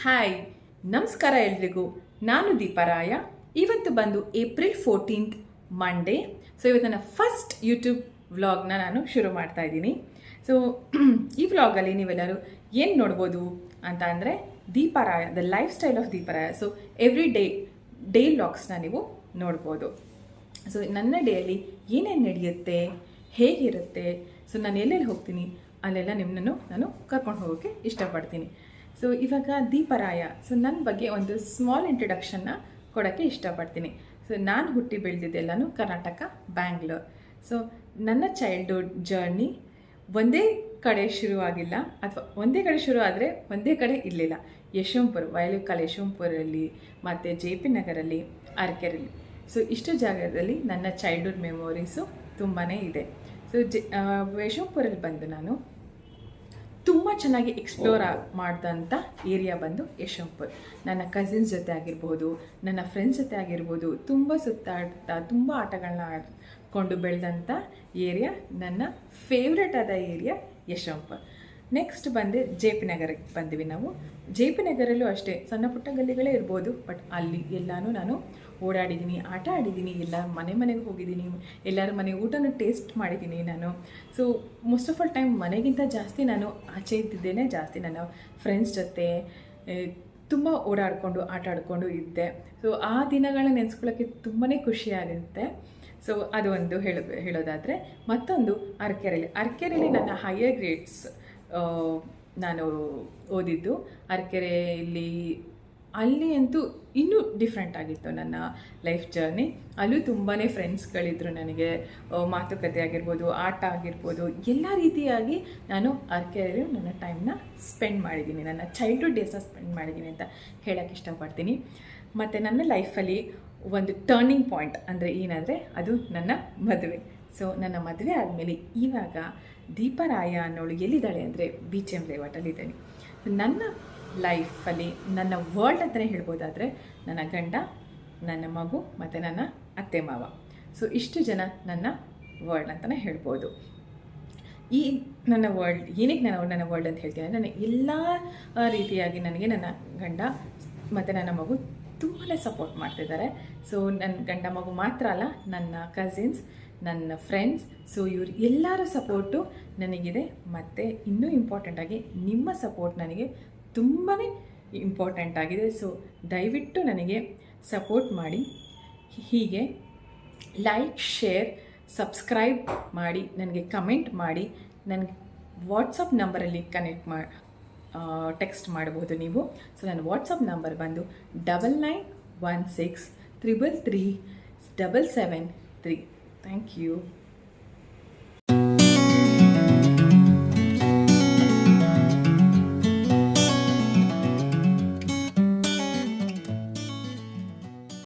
Hi, ನಮಸ್ಕಾರ ಎಲ್ರಿಗೂ. ನಾನು ದೀಪರಾಯ. ಇವತ್ತು ಬಂದು ಏಪ್ರಿಲ್ 14th ಮಂಡೇ. ಸೊ ಇವತ್ತು ನನ್ನ ಫಸ್ಟ್ ಯೂಟ್ಯೂಬ್ ವ್ಲಾಗ್ನ ನಾನು ಶುರು ಮಾಡ್ತಾ ಇದ್ದೀನಿ. ಸೊ ಈ ವ್ಲಾಗಲ್ಲಿ ನೀವೆಲ್ಲರೂ ಏನು ನೋಡ್ಬೋದು ಅಂತ ಅಂದರೆ Deeparaya, the lifestyle of Deeparaya. So every day ವ್ಲಾಗ್ಸ್ನ ನೀವು ನೋಡ್ಬೋದು. ಸೊ ನನ್ನ ಡೇಯಲ್ಲಿ ಏನೇನು ನಡೆಯುತ್ತೆ, ಹೇಗಿರುತ್ತೆ, ಸೊ ನಾನು ಎಲ್ಲೆಲ್ಲಿ ಹೋಗ್ತೀನಿ ಅಲ್ಲೆಲ್ಲ ನಿಮ್ಮನ್ನು ನಾನು ಕರ್ಕೊಂಡು ಹೋಗೋಕ್ಕೆ ಇಷ್ಟಪಡ್ತೀನಿ. ಸೊ ಇವಾಗ ದೀಪರಾಯ, ಸೊ ನನ್ನ ಬಗ್ಗೆ ಒಂದು ಸ್ಮಾಲ್ ಇಂಟ್ರಡಕ್ಷನ್ನ ಕೊಡೋಕ್ಕೆ ಇಷ್ಟಪಡ್ತೀನಿ. ಸೊ ನಾನು ಹುಟ್ಟಿ ಬೆಳೆದಿದ್ದೆಲ್ಲನೂ ಕರ್ನಾಟಕ, ಬ್ಯಾಂಗ್ಳೂರ್. ಸೊ ನನ್ನ ಚೈಲ್ಡ್ಹುಡ್ ಜರ್ನಿ ಒಂದೇ ಕಡೆ ಶುರುವಾಗಿಲ್ಲ, ಅಥವಾ ಒಂದೇ ಕಡೆ ಶುರು ಆದರೆ ಒಂದೇ ಕಡೆ ಇರಲಿಲ್ಲ. ಯಶವಂತಪುರ, ವಯಲುಕಾಲ್ ಯಶವಂತಪುರಲ್ಲಿ, ಮತ್ತು JP ನಗರಲ್ಲಿ, ಅರಕೆರೆಯಲ್ಲಿ. ಸೊ ಇಷ್ಟು ಜಾಗದಲ್ಲಿ ನನ್ನ ಚೈಲ್ಡ್ಹುಡ್ ಮೆಮೊರೀಸು ತುಂಬಾ ಇದೆ. ಸೊ ಯಶವಂತಪುರಲ್ಲಿ ಬಂದು ನಾನು ತುಂಬ ಚೆನ್ನಾಗಿ ಎಕ್ಸ್ಪ್ಲೋರ್ ಮಾಡಿದಂಥ ಏರಿಯಾ ಬಂದು ಯಶವಂತಪುರ. ನನ್ನ ಕಸಿನ್ಸ್ ಜೊತೆ ಆಗಿರ್ಬೋದು, ನನ್ನ ಫ್ರೆಂಡ್ಸ್ ಜೊತೆ ಆಗಿರ್ಬೋದು, ತುಂಬ ಸುತ್ತಾಡ್ತಾ ತುಂಬ ಆಟಗಳನ್ನ ಆಡ್ಕೊಂಡು ಬೆಳೆದಂಥ ಏರಿಯಾ, ನನ್ನ ಫೇವ್ರೆಟ್ ಆದ ಏರಿಯಾ ಯಶವಂತಪುರ. ನೆಕ್ಸ್ಟ್ ಬಂದು JP ನಗರಕ್ಕೆ ಬಂದ್ವಿ ನಾವು. JP ನಗರಲ್ಲೂ ಅಷ್ಟೇ ಸಣ್ಣ ಪುಟ್ಟ ಗಲ್ಲಿಗಳೇ ಇರ್ಬೋದು, ಬಟ್ ಅಲ್ಲಿ ಎಲ್ಲನೂ ನಾನು ಓಡಾಡಿದ್ದೀನಿ, ಆಟ ಆಡಿದ್ದೀನಿ, ಎಲ್ಲ ಮನೆಗೆ ಹೋಗಿದ್ದೀನಿ, ಎಲ್ಲರ ಮನೆ ಊಟನೂ ಟೇಸ್ಟ್ ಮಾಡಿದ್ದೀನಿ ನಾನು. So most of all time ಮನೆಗಿಂತ ಜಾಸ್ತಿ ನಾನು ಆಚೆ ಇದ್ದಿದ್ದೇನೆ ಜಾಸ್ತಿ. ನನ್ನ ಫ್ರೆಂಡ್ಸ್ ಜೊತೆ ತುಂಬ ಓಡಾಡಿಕೊಂಡು ಆಟ ಆಡಿಕೊಂಡು ಇದ್ದೆ. ಸೊ ಆ ದಿನಗಳನ್ನ ನೆನೆಸ್ಕೊಳ್ಳೋಕ್ಕೆ ತುಂಬಾ ಖುಷಿಯಾಗುತ್ತೆ. ಸೊ ಅದು ಒಂದು ಹೇಳೋದಾದರೆ, ಮತ್ತೊಂದು ಅರಕೆರೆಯಲ್ಲಿ ನನ್ನ ಹೈಯರ್ ಗ್ರೇಡ್ಸ್ ನಾನು ಓದಿದ್ದು ಅರಕೆರೆಯಲ್ಲಿ. ಅಲ್ಲಿ ಅಂತೂ ಇನ್ನೂ ಡಿಫ್ರೆಂಟ್ ಆಗಿತ್ತು ನನ್ನ ಲೈಫ್ ಜರ್ನಿ. ಅಲ್ಲೂ ತುಂಬಾ ಫ್ರೆಂಡ್ಸ್ಗಳಿದ್ರು ನನಗೆ. ಮಾತುಕತೆ ಆಗಿರ್ಬೋದು, ಆಟ ಆಗಿರ್ಬೋದು, ಎಲ್ಲ ರೀತಿಯಾಗಿ ನಾನು ಅರಕೆರೆಯಲ್ಲಿ ನನ್ನ ಟೈಮ್ನ ಸ್ಪೆಂಡ್ ಮಾಡಿದ್ದೀನಿ, ನನ್ನ ಚೈಲ್ಡ್ಹುಡ್ ಡೇಸ್ನ ಸ್ಪೆಂಡ್ ಮಾಡಿದ್ದೀನಿ ಅಂತ ಹೇಳೋಕ್ಕೆ ಇಷ್ಟಪಡ್ತೀನಿ. ಮತ್ತು ನನ್ನ ಲೈಫಲ್ಲಿ ಒಂದು ಟರ್ನಿಂಗ್ ಪಾಯಿಂಟ್ ಅಂದರೆ ಏನಂದರೆ ಅದು ನನ್ನ ಮದುವೆ. ಸೊ ನನ್ನ ಮದುವೆ ಆದಮೇಲೆ ಇವಾಗ ದೀಪರಾಯ ಅನ್ನೋಳು ಎಲ್ಲಿದ್ದಾಳೆ ಅಂದರೆ BCM ಲೇಔಟಲ್ಲಿದ್ದೇನೆ. ನನ್ನ ಲೈಫಲ್ಲಿ ನನ್ನ ವರ್ಲ್ಡ್ ಅಂತಲೇ ಹೇಳ್ಬೋದಾದರೆ ನನ್ನ ಗಂಡ, ನನ್ನ ಮಗು ಮತ್ತು ನನ್ನ ಅತ್ತೆ ಮಾವ. ಸೊ ಇಷ್ಟು ಜನ ನನ್ನ ವರ್ಲ್ಡ್ ಅಂತಲೇ ಹೇಳ್ಬೋದು. ಈ ನನ್ನ ವರ್ಲ್ಡ್ ಏನಕ್ಕೆ ನನ್ನ ವರ್ಲ್ಡ್ ಅಂತ ಹೇಳ್ತೀನಿ ಅಂದರೆ, ನನಗೆ ಎಲ್ಲ ರೀತಿಯಾಗಿ ನನಗೆ ನನ್ನ ಗಂಡ ಮತ್ತು ನನ್ನ ಮಗು ತುಂಬಾ ಸಪೋರ್ಟ್ ಮಾಡ್ತಿದ್ದಾರೆ. ಸೊ ನನ್ನ ಗಂಡ ಮಗು ಮಾತ್ರ ಅಲ್ಲ, ನನ್ನ ಕಸಿನ್ಸ್, ನನ್ನ ಫ್ರೆಂಡ್ಸ್, ಸೊ ಇವ್ರು ಎಲ್ಲರ ಸಪೋರ್ಟು ನನಗಿದೆ. ಮತ್ತು ಇನ್ನೂ ಇಂಪಾರ್ಟೆಂಟಾಗಿ ನಿಮ್ಮ ಸಪೋರ್ಟ್ ನನಗೆ ತುಂಬಾ ಇಂಪಾರ್ಟೆಂಟ್ ಆಗಿದೆ. ಸೊ ದಯವಿಟ್ಟು ನನಗೆ ಸಪೋರ್ಟ್ ಮಾಡಿ, ಹೀಗೆ ಲೈಕ್, ಶೇರ್, ಸಬ್ಸ್ಕ್ರೈಬ್ ಮಾಡಿ, ನನಗೆ ಕಮೆಂಟ್ ಮಾಡಿ, ನನಗೆ ವಾಟ್ಸಪ್ ನಂಬರಲ್ಲಿ ಟೆಕ್ಸ್ಟ್ ಮಾಡ್ಬೋದು ನೀವು. ಸೊ ನನ್ನ ವಾಟ್ಸಪ್ ನಂಬರ್ ಬಂದು 9916 333 773. Thank you.